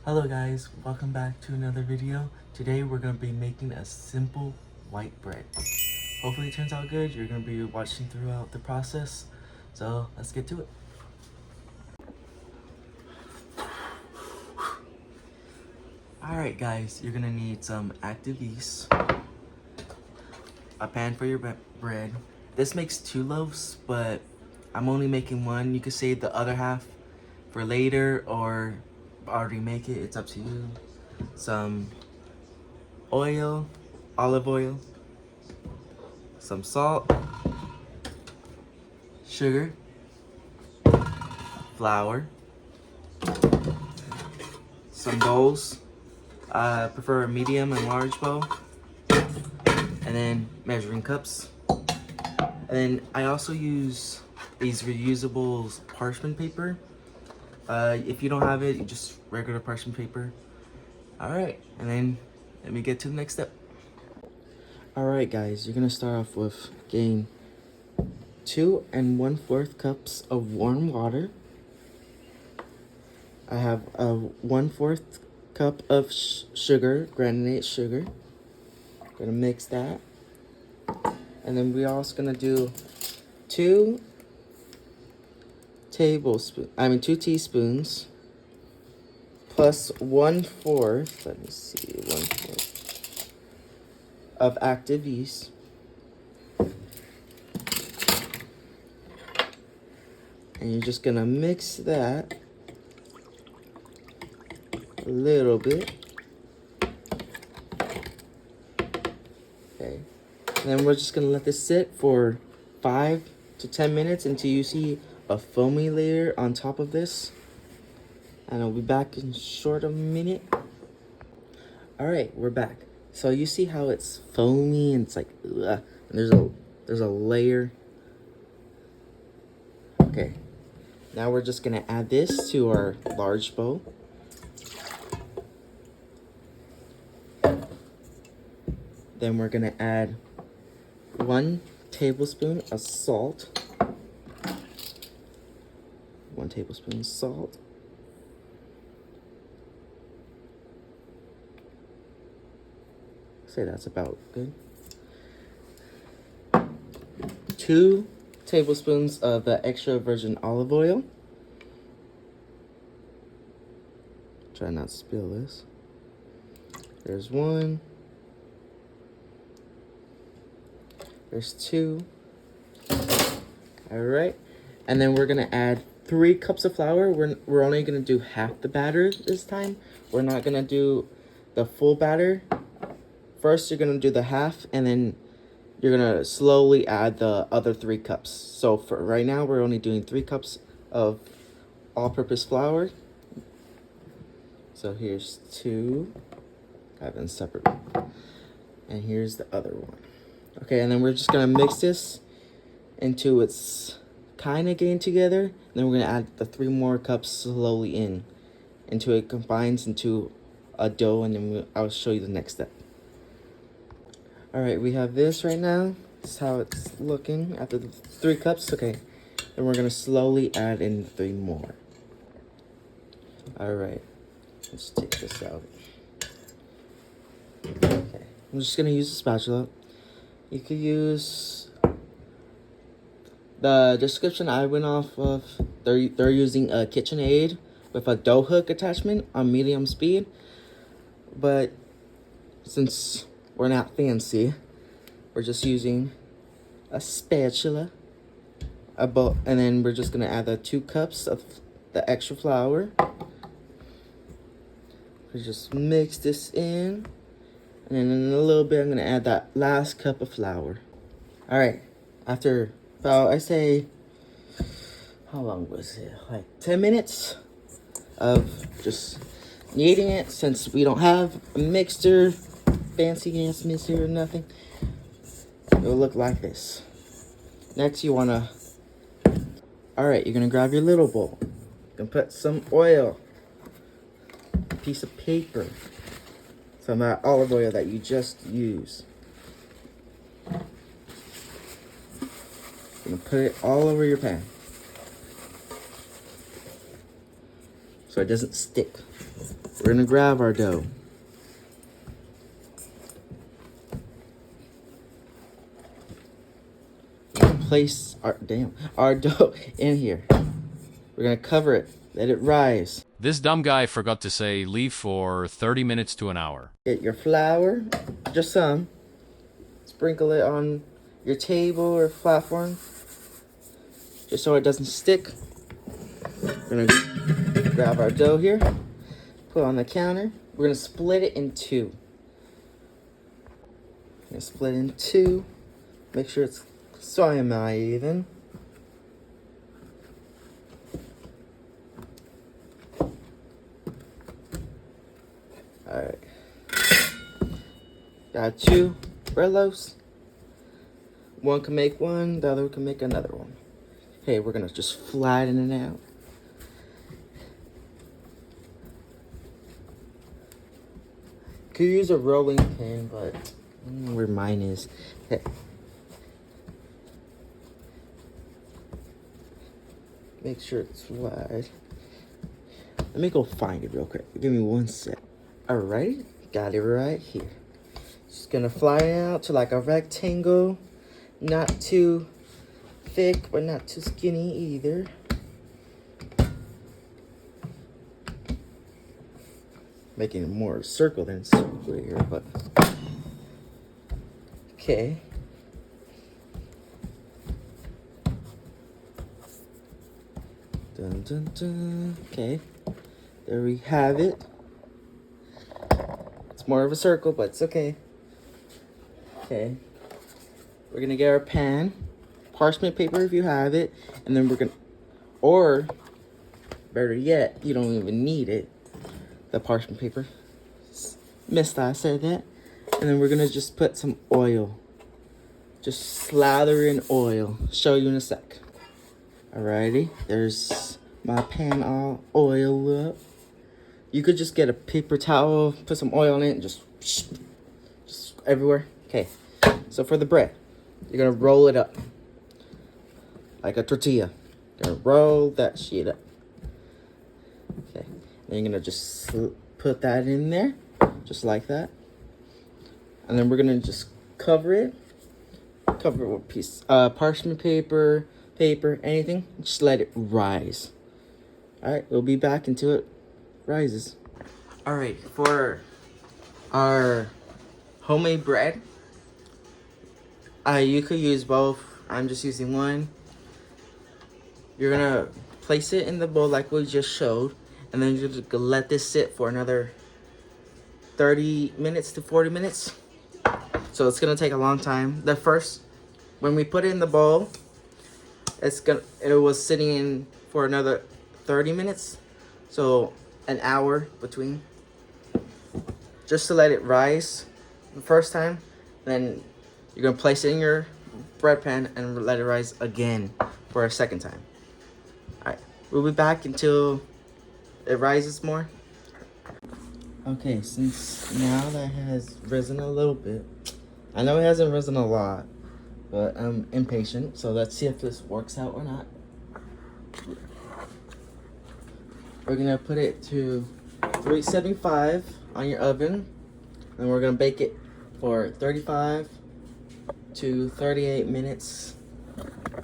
Hello guys, welcome back to another video. Today we're going to be making a simple white bread. Hopefully it turns out good. You're going to be watching throughout the process. So let's get to it. Alright guys, you're going to need some active yeast, a pan for your bread. This makes 2 loaves, but I'm only making one. You could save the other half for later or already make it. It's up to you. Some oil, olive oil, some salt, sugar, flour, some bowls. I prefer a medium and large bowl, and then measuring cups. And then I also use these reusable parchment paper. If you don't have it, you just regular parchment paper. Alright, and then let me get to the next step. Alright guys, you're gonna start off with getting 2 1/4 cups of warm water. I have a 1/4 cup of sugar, granulated sugar. Gonna mix that. And then we're also gonna do 2 teaspoons plus 1/4, let me see, 1/4 of active yeast. And you're just gonna mix that a little bit. Okay. And then we're just gonna let this sit for 5 to 10 minutes until you see a foamy layer on top of this. And I'll be back in short of a minute. Alright, we're back. So you see how it's foamy and it's like, ugh, and there's a layer. Okay. Now we're just gonna add this to our large bowl. Then we're gonna add 1 tablespoon of salt. 1 tablespoon of salt. Say that's about good. 2 tablespoons of the extra virgin olive oil. Try not to spill this. There's 1. There's 2. All right. And then we're gonna add 3 cups of flour. We're only gonna do half the batter this time. We're not gonna do the full batter. First, you're gonna do the half, and then you're gonna slowly add the other 3 cups. So for right now, we're only doing 3 cups of all-purpose flour. So here's 2. I have them separate. And here's the other one. Okay, and then we're just gonna mix this until it's kind of getting together. And then we're gonna add the 3 more cups slowly in until it combines into a dough, and then I'll show you the next step. All right, we have this right now. This is how it's looking after the 3 cups. Okay, then we're gonna slowly add in 3 more. All right, let's take this out. Okay, I'm just gonna use a spatula. You could use the description I went off of. They're using a KitchenAid with a dough hook attachment on medium speed. But since we're not fancy, we're just using a spatula. And then we're just gonna add the 2 cups of the extra flour. We just mix this in. And then in a little bit, I'm gonna add that last cup of flour. All right, after about, I say, how long was it? Like 10 minutes of just kneading it, since we don't have a mixer, fancy ass mixer or nothing. It'll look like this. Next, you wanna, all right, you're gonna grab your little bowl. You can put some oil, a piece of paper, some of that olive oil that you just used. You're gonna put it all over your pan. so it doesn't stick. We're gonna grab our dough. Place our dough in here. We're gonna cover it, let it rise. This dumb guy forgot to say leave for 30 minutes to an hour. Get your flour, just some. Sprinkle it on your table or platform, just so it doesn't stick. We're gonna grab our dough here, put it on the counter. We're gonna split it in two. Make sure it's semi-even. Alright. Got two bread loaves. One can make one, the other can make another one. Okay, we're gonna just flatten it out. Could use a rolling pin, but I don't know where mine is. Okay. Make sure it's wide. Let me go find it real quick. Give me 1 sec. Alright, got it right here. Just gonna fly it out to like a rectangle. Not too thick, but not too skinny either. Making it more circle than square, but okay. Dun dun dun. Okay, there we have it. It's more of a circle, but it's okay. Okay, we're gonna get our pan, parchment paper if you have it, and then we're gonna, or better yet, you don't even need it. The parchment paper. Missed I said that. And then we're gonna just put some oil. Just slather in oil. Show you in a sec. Alrighty. There's my pan all oiled up. You could just get a paper towel, put some oil in it, and just everywhere. Okay. So for the bread, you're gonna roll it up. Like a tortilla. You're gonna roll that shit up. Okay. Then you're gonna just put that in there, just like that. And then we're gonna just cover it. Cover it with piece, parchment paper, anything. Just let it rise. All right, we'll be back until it rises. All right, for our homemade bread, you could use both. I'm just using one. You're gonna place it in the bowl like we just showed. And then you're just gonna let this sit for another 30 minutes to 40 minutes. So it's gonna take a long time. When we put it in the bowl, it was sitting in for another 30 minutes. So an hour between. Just to let it rise the first time. Then you're gonna place it in your bread pan and let it rise again for a second time. Alright, we'll be back until it rises more. Okay, since now that has risen a little bit, I know it hasn't risen a lot, but I'm impatient, so let's see if this works out or not. We're gonna put it to 375 on your oven, and we're gonna bake it for 35 to 38 minutes.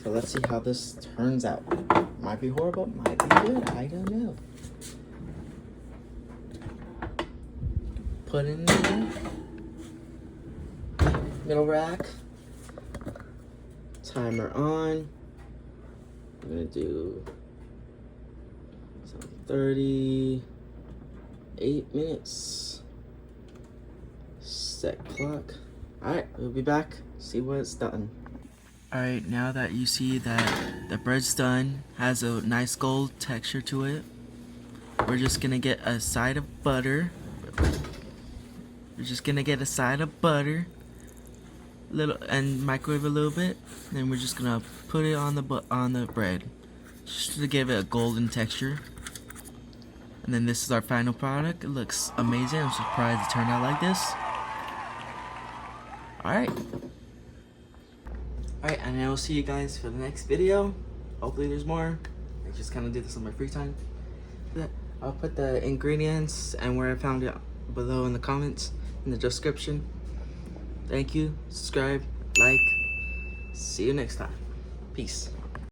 So let's see how this turns out. Might be horrible, might be good, I don't know. Put in there. Middle rack. Timer on. I'm gonna do some 38 minutes. Set clock. Alright, we'll be back. See what it's done. Alright, now that you see that the bread's done, has a nice gold texture to it, we're just gonna get a side of butter. And microwave a little bit. Then we're just gonna put it on the bread, just to give it a golden texture. And then this is our final product. It looks amazing. I'm surprised it turned out like this. Alright, and I will see you guys for the next video. Hopefully there's more. I just kind of did this on my free time. I'll put the ingredients and where I found it below in the comments, in the description. Thank you. Subscribe, like. See you next time. Peace.